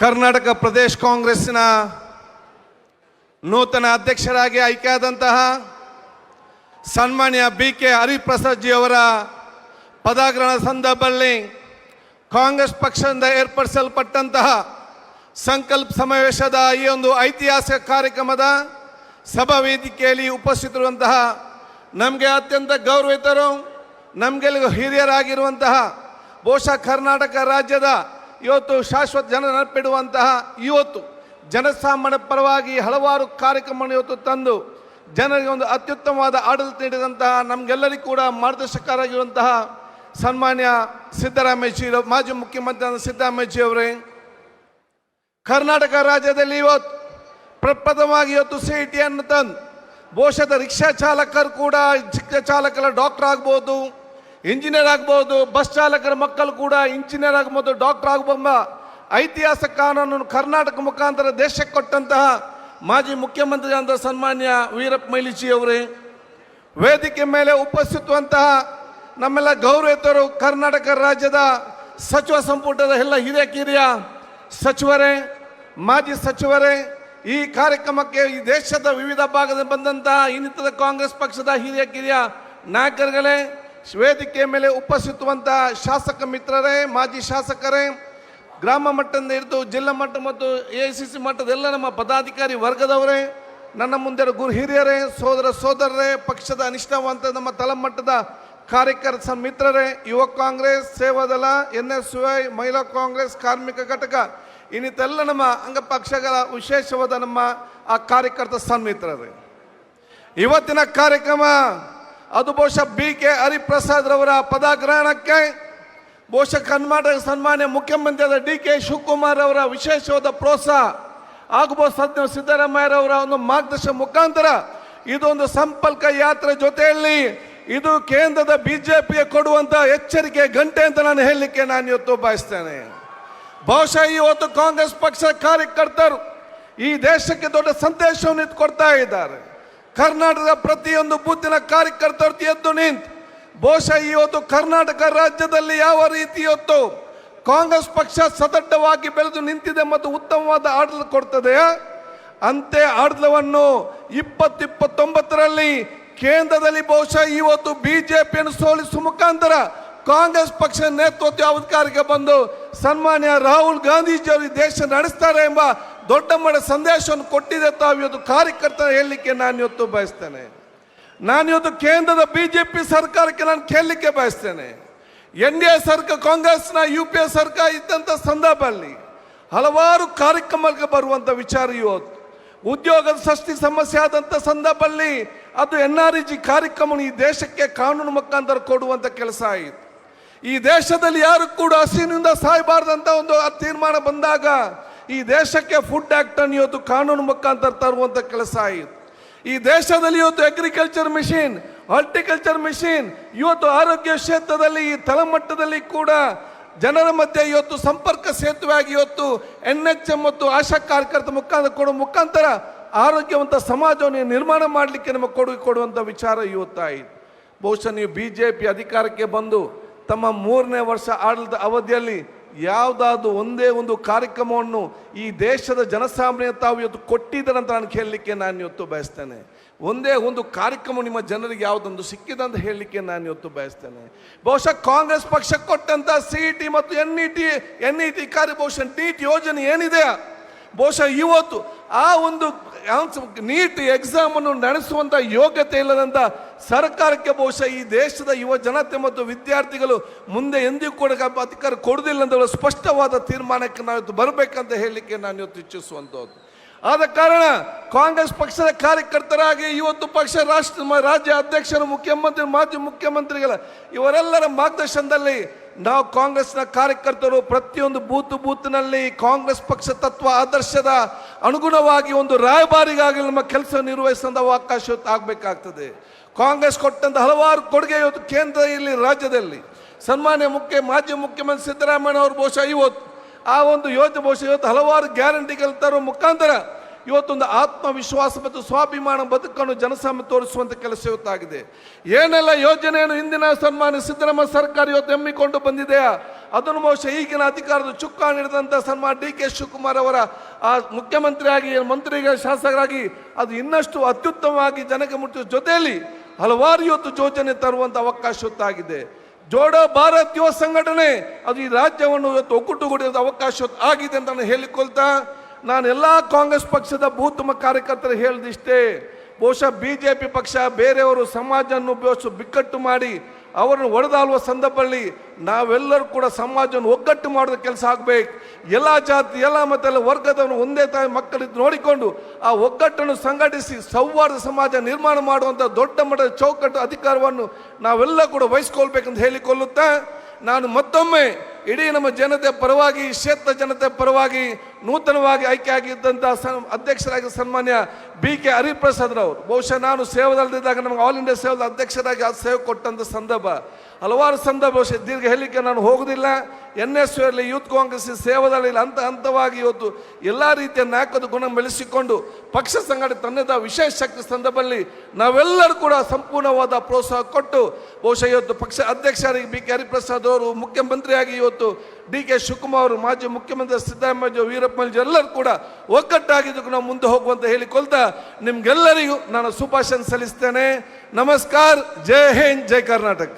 ಕರ್ನಾಟಕ ಪ್ರದೇಶ ಕಾಂಗ್ರೆಸ್ಸಿನ ನೂತನ ಅಧ್ಯಕ್ಷರಾಗಿ ಆಯ್ಕೆಯಾದಂತಹ ಸನ್ಮಾನ್ಯ BK ಹರಿಪ್ರಸಾದ್ ಜಿ ಅವರ ಪದಗ್ರಹಣ ಸಂದರ್ಭದಲ್ಲಿ ಕಾಂಗ್ರೆಸ್ ಪಕ್ಷದಿಂದ ಏರ್ಪಡಿಸಲ್ಪಟ್ಟಂತಹ ಸಂಕಲ್ಪ ಸಮಾವೇಶದ ಈ ಒಂದು ಐತಿಹಾಸಿಕ ಕಾರ್ಯಕ್ರಮದ ಸಭಾ ವೇದಿಕೆಯಲ್ಲಿ ಉಪಸ್ಥಿತರಿರುವಂತಹ ನಮಗೆ ಅತ್ಯಂತ ಗೌರವಿತರು, ನಮಗೆಲ್ಲ ಹಿರಿಯರಾಗಿರುವಂತಹ ಬಹುಶಃ ಕರ್ನಾಟಕ ರಾಜ್ಯದ ಇವತ್ತು ಶಾಶ್ವತ ಜನ ನೆನಪಿಡುವಂತಹ ಇವತ್ತು ಜನಸಾಮಾನ್ಯ ಪರವಾಗಿ ಹಲವಾರು ಕಾರ್ಯಕ್ರಮವನ್ನು ಇವತ್ತು ತಂದು ಜನರಿಗೆ ಒಂದು ಅತ್ಯುತ್ತಮವಾದ ಆಡಳಿತ ನೀಡಿದಂತಹ ನಮಗೆಲ್ಲರಿಗೂ ಕೂಡ ಮಾರ್ಗದರ್ಶಕರಾಗಿರುವಂತಹ ಸನ್ಮಾನ್ಯ ಸಿದ್ದರಾಮಯ್ಯ ಮಾಜಿ ಮುಖ್ಯಮಂತ್ರಿ ಸಿದ್ದರಾಮಯ್ಯ ಅವರೇ, ಕರ್ನಾಟಕ ರಾಜ್ಯದಲ್ಲಿ ಇವತ್ತು ಪ್ರಪ್ರಥಮವಾಗಿ ಇವತ್ತು CET ಅನ್ನು ತಂದು ಬಹುಶಃ ರಿಕ್ಷಾ ಚಾಲಕರು ಕೂಡ ರಿಕ್ಷಾ ಚಾಲಕರ ಡಾಕ್ಟರ್ ಆಗ್ಬೋದು, ಇಂಜಿನಿಯರ್ ಆಗ್ಬೋದು, ಬಸ್ ಚಾಲಕರ ಮಕ್ಕಳು ಕೂಡ ಇಂಜಿನಿಯರ್ ಆಗ್ಬೋದು, ಡಾಕ್ಟರ್ ಆಗ್ಬೋದ ಐತಿಹಾಸಿಕ ಕಾನೂನನ್ನು ಕರ್ನಾಟಕ ಮುಖಾಂತರ ದೇಶಕ್ಕೆ ಕೊಟ್ಟಂತಹ ಮಾಜಿ ಮುಖ್ಯಮಂತ್ರಿ ಅಂತ ಸನ್ಮಾನ್ಯ ವೀರಪ್ಪ ಮೊಯ್ಲಿ ಅವರೇ, ವೇದಿಕೆ ಮೇಲೆ ಉಪಸ್ಥಿತವಂತಹ ನಮ್ಮೆಲ್ಲ ಗೌರವಿತರು, ಕರ್ನಾಟಕ ರಾಜ್ಯದ ಸಚಿವ ಸಂಪುಟದ ಎಲ್ಲ ಹಿರಿಯ ಸಚಿವರೇ, ಮಾಜಿ ಸಚಿವರೇ, ಈ ಕಾರ್ಯಕ್ರಮಕ್ಕೆ ಈ ದೇಶದ ವಿವಿಧ ಭಾಗದಿಂದ ಬಂದಂತಹ ಇನ್ನಿತರ ಕಾಂಗ್ರೆಸ್ ಪಕ್ಷದ ಹಿರಿಯ ನಾಯಕರುಗಳೇ, ವೇದಿಕೆ ಮೇಲೆ ಉಪಸ್ಥಿತವಂತಹ ಶಾಸಕ ಮಿತ್ರರೇ, ಮಾಜಿ ಶಾಸಕರೇ, ಗ್ರಾಮ ಮಟ್ಟದಿಂದ ಹಿಡಿದು ಜಿಲ್ಲಾ ಮಟ್ಟ ಮತ್ತು AICC ಮಟ್ಟದೆಲ್ಲ ನಮ್ಮ ಪದಾಧಿಕಾರಿ ವರ್ಗದವರೇ, ನನ್ನ ಮುಂದೆ ಗುರು ಹಿರಿಯರೇ, ಸೋದರರೇ, ಪಕ್ಷದ ನಿಷ್ಠಾವಂತ ನಮ್ಮ ತಳಮಟ್ಟದ ಕಾರ್ಯಕರ್ತ ಮಿತ್ರರೇ, ಯುವ ಕಾಂಗ್ರೆಸ್, ಸೇವಾದಳ, NSY, ಮಹಿಳಾ ಕಾಂಗ್ರೆಸ್, ಕಾರ್ಮಿಕ ಘಟಕ, ಇನ್ನಿತೆಲ್ಲ ನಮ್ಮ ಅಂಗಪಕ್ಷಗಳ ವಿಶೇಷವಾದ ನಮ್ಮ ಆ ಕಾರ್ಯಕರ್ತ ಸನ್ಮಿತ್ರರೇ, ಇವತ್ತಿನ ಕಾರ್ಯಕ್ರಮ ಅದು ಬಹುಶಃ BK ಹರಿಪ್ರಸಾದ್ ರವರ ಪದಗ್ರಹಣಕ್ಕೆ ಬಹುಶಃ ಕರ್ನಾಟಕ ಸನ್ಮಾನ್ಯ ಮುಖ್ಯಮಂತ್ರಿಯಾದ DK ಶಿವಕುಮಾರ್ ಅವರ ವಿಶೇಷವಾದ ಪ್ರೋತ್ಸಾಹ ಆಗಬಹುದು, ಸಿದ್ದರಾಮಯ್ಯರವರ ಒಂದು ಮಾರ್ಗದರ್ಶನ ಮುಖಾಂತರ ಇದೊಂದು ಸಂಪರ್ಕ ಯಾತ್ರೆ ಜೊತೆಯಲ್ಲಿ ಇದು ಕೇಂದ್ರದ BJPಗೆ ಕೊಡುವಂತ ಎಚ್ಚರಿಕೆ ಗಂಟೆ ಅಂತ ನಾನು ಹೇಳಲಿಕ್ಕೆ ನಾನು ಇವತ್ತು ಬಯಸ್ತೇನೆ. ಬಹುಶಃ ಇವತ್ತು ಕಾಂಗ್ರೆಸ್ ಪಕ್ಷ ಕಾರ್ಯಕರ್ತರು ಈ ದೇಶಕ್ಕೆ ದೊಡ್ಡ ಸಂದೇಶವನ್ನು ಕೊಡ್ತಾ ಇದ್ದಾರೆ. ಕರ್ನಾಟಕದ ಪ್ರತಿಯೊಂದು ಬೂತಿನ ಕಾರ್ಯಕರ್ತರು ಎದ್ದು ನಿಂತು ಬಹುಶಃ ಇವತ್ತು ಕರ್ನಾಟಕ ರಾಜ್ಯದಲ್ಲಿ ಯಾವ ರೀತಿ ಇವತ್ತು ಕಾಂಗ್ರೆಸ್ ಪಕ್ಷ ಸದೃಢವಾಗಿ ಬೆಳೆದು ನಿಂತಿದೆ ಮತ್ತು ಉತ್ತಮವಾದ ಆಡಳಿತ ಕೊಡ್ತದೆ, ಅಂತೆ ಆಡಳಿತವನ್ನು 2029ರಲ್ಲಿ ಕೇಂದ್ರದಲ್ಲಿ ಬಹುಶಃ ಇವತ್ತು BJPಯನ್ನು ಸೋಲಿಸುವ ಮುಖಾಂತರ ಕಾಂಗ್ರೆಸ್ ಪಕ್ಷ ನೇತೃತ್ವ ಅಧಿಕಾರಕ್ಕೆ ಬಂದು ಸನ್ಮಾನ್ಯ ರಾಹುಲ್ ಗಾಂಧೀಜಿಯವರು ಈ ದೇಶ ನಡೆಸ್ತಾರೆ ಎಂಬ ದೊಡ್ಡ ಮಟ್ಟ ಸಂದೇಶವನ್ನು ಕೊಟ್ಟಿದೆ ತಾವು ಇವತ್ತು ಕಾರ್ಯಕರ್ತರ ಹೇಳಲಿಕ್ಕೆ ನಾನು ಇವತ್ತು ಬಯಸ್ತೇನೆ. ನಾನು ಇವತ್ತು ಕೇಂದ್ರದ BJP ಸರ್ಕಾರಕ್ಕೆ ನಾನು ಕೇಳಲಿಕ್ಕೆ ಬಯಸ್ತೇನೆ. NDA ಸರ್ಕಾರ, ಕಾಂಗ್ರೆಸ್ನ UPA ಸರ್ಕಾರ ಇದ್ದಂಥ ಸಂದರ್ಭದಲ್ಲಿ ಹಲವಾರು ಕಾರ್ಯಕ್ರಮಕ್ಕೆ ಬರುವಂಥ ವಿಚಾರ ಇವತ್ತು ಉದ್ಯೋಗದ ಸೃಷ್ಟಿ ಸಮಸ್ಯೆ ಆದಂಥ ಸಂದರ್ಭದಲ್ಲಿ ಅದು NREG ಕಾರ್ಯಕ್ರಮ ಈ ದೇಶಕ್ಕೆ ಕಾನೂನು ಮುಖಾಂತರ ಕೊಡುವಂಥ ಕೆಲಸ ಆಯಿತು. ಈ ದೇಶದಲ್ಲಿ ಯಾರು ಕೂಡ ಹಸಿವಿನಿಂದ ಸಾಯಬಾರ್ದಂತ ಒಂದು ತೀರ್ಮಾನ ಬಂದಾಗ ಈ ದೇಶಕ್ಕೆ ಫುಡ್ ಆಕ್ಟ್ ಅನ್ನು ಇವತ್ತು ಕಾನೂನು ಮುಖಾಂತರ ತರುವಂಥ ಕೆಲಸ ಆಯಿತು. ಈ ದೇಶದಲ್ಲಿ ಇವತ್ತು ಅಗ್ರಿಕಲ್ಚರ್ ಮಿಷನ್, ಹಾರ್ಟಿಕಲ್ಚರ್ ಮಿಷನ್, ಇವತ್ತು ಆರೋಗ್ಯ ಕ್ಷೇತ್ರದಲ್ಲಿ ಈ ತಳಮಟ್ಟದಲ್ಲಿ ಕೂಡ ಜನರ ಮಧ್ಯೆ ಇವತ್ತು ಸಂಪರ್ಕ ಸೇತುವೆಯಾಗಿ ಇವತ್ತು NHM ಮತ್ತು ಆಶಾ ಕಾರ್ಯಕರ್ತ ಕೊಡುವ ಮುಖಾಂತರ ಆರೋಗ್ಯವಂತ ಸಮಾಜವನ್ನು ನಿರ್ಮಾಣ ಮಾಡಲಿಕ್ಕೆ ನಮಗೆ ಕೊಡುವಂಥ ವಿಚಾರ ಇವತ್ತಾಯಿತು. ಬಹುಶಃ ನೀವು BJP ಅಧಿಕಾರಕ್ಕೆ ಬಂದು ತಮ್ಮ 3ನೇ ವರ್ಷ ಆಡಳಿತ ಅವಧಿಯಲ್ಲಿ ಯಾವುದಾದ್ರು ಒಂದೇ ಒಂದು ಕಾರ್ಯಕ್ರಮವನ್ನು ಈ ದೇಶದ ಜನಸಾಮಾನ್ಯ ತಾವು ಇವತ್ತು ಕೊಟ್ಟಿದ್ದಾರೆ ಅಂತ ನಾನು ಕೇಳಲಿಕ್ಕೆ ನಾನು ಇವತ್ತು ಬಯಸ್ತೇನೆ. ಒಂದೇ ಒಂದು ಕಾರ್ಯಕ್ರಮ ನಿಮ್ಮ ಜನರಿಗೆ ಯಾವುದೊಂದು ಸಿಕ್ಕಿದೆ ಅಂತ ಹೇಳಲಿಕ್ಕೆ ನಾನು ಇವತ್ತು ಬಯಸ್ತೇನೆ. ಬಹುಶಃ ಕಾಂಗ್ರೆಸ್ ಪಕ್ಷ ಕೊಟ್ಟಂತ CET ಮತ್ತು NET ಕಾರ್ಯ ಬಹುಶಃ NEET ಯೋಜನೆ ಏನಿದೆ, ಬಹುಶಃ ಇವತ್ತು ಆ ಒಂದು ನೀಟ್ ಎಕ್ಸಾಮ್ ಅನ್ನು ನಡೆಸುವಂತ ಯೋಗ್ಯತೆ ಇಲ್ಲದಂತ ಸರ್ಕಾರಕ್ಕೆ ಬಹುಶಃ ಈ ದೇಶದ ಯುವ ಜನತೆ ಮತ್ತು ವಿದ್ಯಾರ್ಥಿಗಳು ಮುಂದೆ ಎಂದಿಗೂ ಕೂಡ ಅಧಿಕಾರ ಕೊಡುವುದಿಲ್ಲ ಅಂತ ಸ್ಪಷ್ಟವಾದ ತೀರ್ಮಾನಕ್ಕೆ ನಾವು ಬರಬೇಕಂತ ಹೇಳಲಿಕ್ಕೆ ನಾನು ಇವತ್ತು ಇಚ್ಛಿಸುವಂಥದ್ದು. ಆದ ಕಾರಣ ಕಾಂಗ್ರೆಸ್ ಪಕ್ಷದ ಕಾರ್ಯಕರ್ತರಾಗಿ ಇವತ್ತು ಪಕ್ಷ ರಾಜ್ಯ ಅಧ್ಯಕ್ಷರು, ಮುಖ್ಯಮಂತ್ರಿ, ಮಾಜಿ ಮುಖ್ಯಮಂತ್ರಿಗಳ ಇವರೆಲ್ಲರ ಮಾರ್ಗದರ್ಶನದಲ್ಲಿ ನಾವು ಕಾಂಗ್ರೆಸ್ನ ಕಾರ್ಯಕರ್ತರು ಪ್ರತಿಯೊಂದು ಬೂತ್ನಲ್ಲಿ ಕಾಂಗ್ರೆಸ್ ಪಕ್ಷ ತತ್ವ ಆದರ್ಶದ ಅನುಗುಣವಾಗಿ ಒಂದು ರಾಯಭಾರಿಗಾಗಿ ನಮ್ಮ ಕೆಲಸ ನಿರ್ವಹಿಸುವಂಥ ಅವಕಾಶ ಆಗಬೇಕಾಗ್ತದೆ. ಕಾಂಗ್ರೆಸ್ ಕೊಟ್ಟಂತ ಹಲವಾರು ಕೊಡುಗೆ ಇವತ್ತು ಕೇಂದ್ರ ಇಲ್ಲಿ ರಾಜ್ಯದಲ್ಲಿ ಸನ್ಮಾನ್ಯ ಮಾಜಿ ಮುಖ್ಯಮಂತ್ರಿ ಸಿದ್ದರಾಮಯ್ಯ ಅವರು ಬಹುಶಃ ಇವತ್ತು ಆ ಒಂದು ಯೋಜನೆ ಬಹುಶಃ ಇವತ್ತು ಹಲವಾರು ಗ್ಯಾರಂಟಿಗಳು ತರುವ ಮುಖಾಂತರ ಇವತ್ತೊಂದು ಆತ್ಮವಿಶ್ವಾಸ ಮತ್ತು ಸ್ವಾಭಿಮಾನ ಬದುಕನ್ನು ಜನಸಾಮಾನ್ಯ ತೋರಿಸುವಂಥ ಕೆಲಸ ಇವತ್ತಾಗಿದೆ. ಏನೆಲ್ಲ ಯೋಜನೆಯನ್ನು ಹಿಂದಿನ ಸನ್ಮಾನ್ಯ ಸಿದ್ದರಾಮಯ್ಯ ಸರ್ಕಾರ ಇವತ್ತು ಹಮ್ಮಿಕೊಂಡು ಬಂದಿದೆಯಾ ಅದನ್ನು ಬಹುಶಃ ಈಗಿನ ಅಧಿಕಾರದ ಚುಕ್ಕಾಣಿ ಹಿಡಿದಂಥ ಸನ್ಮಾನ್ಯ ಡಿ ಕೆ ಶಿವಕುಮಾರ್ ಅವರ ಆ ಮುಖ್ಯಮಂತ್ರಿಯಾಗಿ ಮಂತ್ರಿಗಳ ಶಾಸಕರಾಗಿ ಅದು ಇನ್ನಷ್ಟು ಅತ್ಯುತ್ತಮವಾಗಿ ಜನಕ್ಕೆ ಮುಟ್ಟಿದ ಜೊತೆಯಲ್ಲಿ ಹಲವಾರು ಇವತ್ತು ಯೋಜನೆ ತರುವಂಥ ಅವಕಾಶ ಹೊತ್ತಾಗಿದೆ. ಜೋಡೋ ಭಾರತ್ ಯುವ ಸಂಘಟನೆ ಅದು ಈ ರಾಜ್ಯವನ್ನು ಇವತ್ತು ಒಕ್ಕೂಟುಗೂಡಿದ ಅವಕಾಶ ಆಗಿದೆ ಅಂತ ನಾನು ಹೇಳಿಕೊಳ್ತಾ, ನಾನು ಎಲ್ಲ ಕಾಂಗ್ರೆಸ್ ಪಕ್ಷದ ಭೂತಮ ಕಾರ್ಯಕರ್ತರು ಹೇಳಿದಿಷ್ಟೇ, ಬಹುಶಃ BJP ಪಕ್ಷ ಬೇರೆಯವರು ಸಮಾಜವನ್ನು ಬಿಕ್ಕಟ್ಟು ಮಾಡಿ ಅವರನ್ನು ಒಡೆದಾಳುವ ಸಂದರ್ಭದಲ್ಲಿ ನಾವೆಲ್ಲರೂ ಕೂಡ ಸಮಾಜವನ್ನು ಒಗ್ಗಟ್ಟು ಮಾಡೋದ ಕೆಲಸ ಆಗಬೇಕು. ಎಲ್ಲ ಜಾತಿ ಎಲ್ಲ ಮತ್ತೆಲ್ಲ ವರ್ಗದವನು ಒಂದೇ ತಾಯಿ ಮಕ್ಕಳಿದ್ದು ನೋಡಿಕೊಂಡು ಆ ಒಗ್ಗಟ್ಟನ್ನು ಸಂಘಟಿಸಿ ಸೌಹಾರ್ದ ಸಮಾಜ ನಿರ್ಮಾಣ ಮಾಡುವಂಥ ದೊಡ್ಡ ಮಟ್ಟದ ಚೌಕಟ್ಟು ಅಧಿಕಾರವನ್ನು ನಾವೆಲ್ಲ ಕೂಡ ವಹಿಸ್ಕೊಳ್ಬೇಕಂತ ಹೇಳಿಕೊಳ್ಳುತ್ತಾ, ನಾನು ಮತ್ತೊಮ್ಮೆ ಇಡೀ ನಮ್ಮ ಜನತೆ ಪರವಾಗಿ ಕ್ಷೇತ್ರ ಜನತೆ ಪರವಾಗಿ ನೂತನವಾಗಿ ಆಯ್ಕೆಯಾಗಿದ್ದಂಥ ಅಧ್ಯಕ್ಷರಾಗಿ ಸನ್ಮಾನ್ಯ BK ಹರಿಪ್ರಸಾದ್ ರವರು, ಬಹುಶಃ ನಾನು ಸೇವಾದಳದಿದ್ದಾಗ ನಮಗೆ ಆಲ್ ಇಂಡಿಯಾ ಸೇವಾದ ಅಧ್ಯಕ್ಷರಾಗಿ ಆ ಸೇವೆ ಕೊಟ್ಟಂಥ ಸಂದರ್ಭ ಹಲವಾರು ಸಂದರ್ಭ ದೀರ್ಘ ಹೇಳಲಿಕ್ಕೆ ನಾನು ಹೋಗುವುದಿಲ್ಲ. NSU ಇರಲಿ, ಯೂತ್ ಕಾಂಗ್ರೆಸ್ ಸೇವಾದಳ ಹಂತವಾಗಿ ಇವತ್ತು ಎಲ್ಲ ರೀತಿಯ ನಾಯಕದ ಗುಣ ಬೆಳೆಸಿಕೊಂಡು ಪಕ್ಷ ಸಂಘಟನೆ ತನ್ನದ ವಿಶೇಷ ಶಕ್ತಿ ಸಂದರ್ಭದಲ್ಲಿ ನಾವೆಲ್ಲರೂ ಕೂಡ ಸಂಪೂರ್ಣವಾದ ಪ್ರೋತ್ಸಾಹ ಕೊಟ್ಟು ಬಹುಶಃ ಇವತ್ತು ಪಕ್ಷ ಅಧ್ಯಕ್ಷರಾಗಿ BK ಹರಿಪ್ರಸಾದ್ ಅವರು, ಮುಖ್ಯಮಂತ್ರಿಯಾಗಿ ಇವತ್ತು DK ಶಿವಕುಮಾರ್ ಅವರು, ಮಾಜಿ ಮುಖ್ಯಮಂತ್ರಿ ಸಿದ್ದರಾಮಯ್ಯ, ವೀರಪ್ಪ ಎಲ್ಲರೂ ಕೂಡ ಒಗ್ಗಟ್ಟಾಗಿದ್ದಕ್ಕೂ ನಾವು ಮುಂದೆ ಹೋಗುವಂತ ಹೇಳಿಕೊಳ್ತಾ ನಿಮ್ಗೆಲ್ಲರಿಗೂ ನಾನು ಶುಭಾಶಯ ಸಲ್ಲಿಸ್ತೇನೆ. ನಮಸ್ಕಾರ. ಜೈ ಹಿಂದ್, ಜೈ ಕರ್ನಾಟಕ.